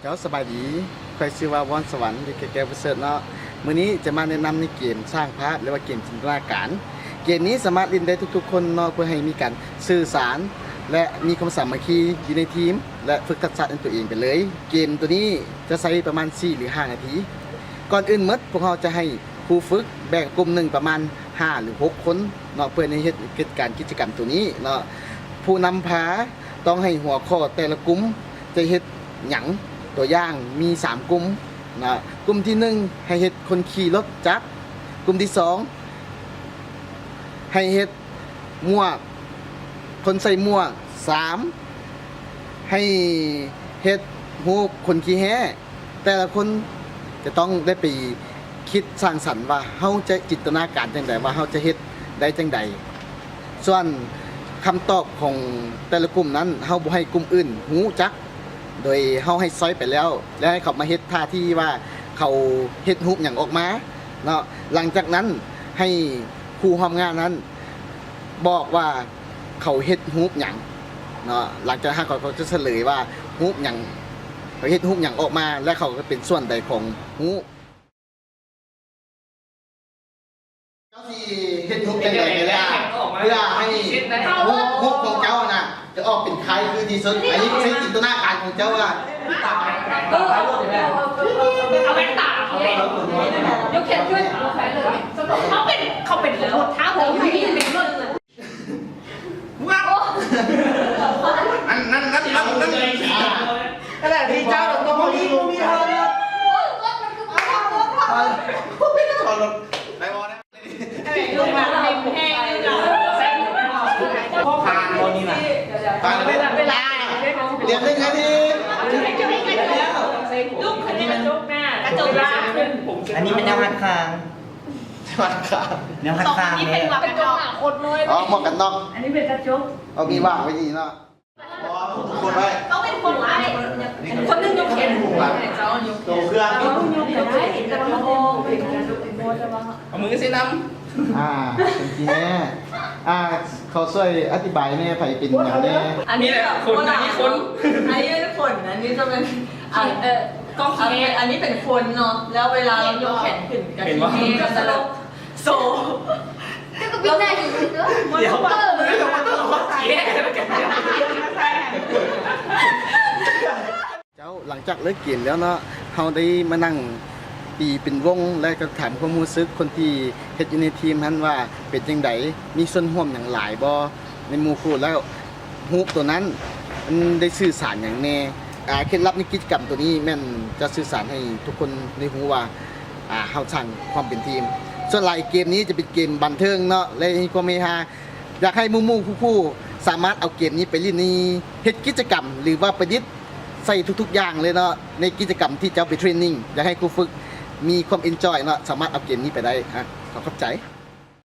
จ้าสบายดีใครชื่อว่าวอนสวรรค์หรือแกประเสริฐเนาะมื้อนี้จะมาแนะนำในเกมสร้างภาพหรือว่าเกมจินตนาการเกมนี้สามารถเล่นได้ทุกๆคนเนาะเพื่อให้มีการสื่อสารและมีความสามัคคีอยู่ในทีมและฝึกทักษะในตัวเองไปเลยเกมตัวนี้จะใช้ประมาณ4หรือ5นาทีก่อนอื่นหมดพวกเราจะให้ผู้ฝึกแบ่งกลุ่มหนึ่งประมาณ5หรือ6คนเนาะเพื่อในเฮ็ดกิจกรรมตัวนี้เนาะผู้นำพาต้องให้หัวข้อแต่ละกลุ่มจะเฮ็ดหยังตัวอย่างมี3กลุ่มนะกลุ่มที่1ให้เฮ็ดคนขี่รถจักรกลุ่มที่2ให้เฮ็ดหมวกคนใส่หมวก3ให้เฮ็ดรูปคนขี่แห่แต่ละคนจะต้องได้ไปคิดสร้างสรรค์ว่าเฮาจะจินตนาการจังไดว่าเฮาจะเฮ็ดได้จังใดส่วนคำตอบของแต่ละกลุ่มนั้นเฮาบ่ให้กลุ่มอื่นฮู้จักโดยเฮาให้ซอยไปแล้วแล้วให้เขามาเฮ็ดท่าที่ว่าเขาเฮ็ดรูปหยังออกมาเนาะหลังจากนั้นให้ผู้ร่วมงานนั้นบอกว่าเขาเฮ็ดรูปหยังเนาะหลังจากนั้นเขาจะเฉลยว่ารูปหยังเขาเฮ็ดรูปหยังออกมาและเขาก็เป็นส่วนใดของรูปเจ้าสิเฮ็ดรูปจังได๋ก็ได้เพื่อให้รูปของเจ้าน่ะจะออกเป็นใครคือที่สุดอันนี้ใช้จินตนาการของเจ้าว่าเอาแว่นตาเขาเป็นยกแขนขึ้นเขาเป็นหมดเท้าผมไม่เป็นรุ่นเลยว้าวนั่นก็แหละพี่เจ้าตัวพอดีมึงมีเธอเลยลูกมันเต็มแห้งผ่านคนนี้นะผ่านเวลาเรียน1 นาทีลูกคนนี้มันลุกหน้ากระจกหน้าขึ้นอันนี้มันแนวหันคางแนวหันคางนี่เป็นหมวกกันน็อกคนน้อยหมวกกันน็อกอันนี้เป็นกระจกเอามีว่างไว้ดีเนาะคนไว้ต้องเป็นคนไว้คนนึงยกแขนเจ้ายกแขน ตัวเครื่องยกแขนได้แต่ละโมงเป็นการยกเป็นโมจะว่าเอามือสิน้ำเป็นจริงแน่เขาช่วยอธิบายแน่ไผเป็นอย่างแน่อันนี้คนอันนี้คนอันนี้เป็นคนอันนี้จะเป็นกล้องคีอันนี้เป็นคนเนาะแล้วเวลาเรายกแขนขึ้นกับคีก็จะโซก็วิ่งได้อยู่เดี๋ยวเจ้าหลังจากเลิกเกมแล้วเนาะเขาได้มานั่งตีเป็นวงและก็ถามความรู้สึกคนที่เฮ็ดอยู่ในทีมนั้นว่าเป็นจังไดมีส่วนร่วมอย่างหลายบ่ในหมู่คู่แล้วรูปตัวนั้นมันได้สื่อสารอย่างแน่เคล็ดลับในกิจกรรมตัวนี้แม่นจะสื่อสารให้ทุกคนได้รู้ว่าเฮาสร้างความเป็นทีมส่วนหลายเกมนี้จะเป็นเกมบันเทิงเนาะและมีความเฮฮาอยากให้หมู่ๆคู่ๆสามารถเอาเกมนี้ไปเล่นในเฮ็ดกิจกรรมหรือว่าประดิษฐ์ใส่ทุกๆอย่างเลยเนาะในกิจกรรมที่เจ้าไปเทรนนิ่งอยากให้ครูฝึกมีความเอนจอยเนาะสามารถเอาเกมนี้ไปได้ขอขอบใจ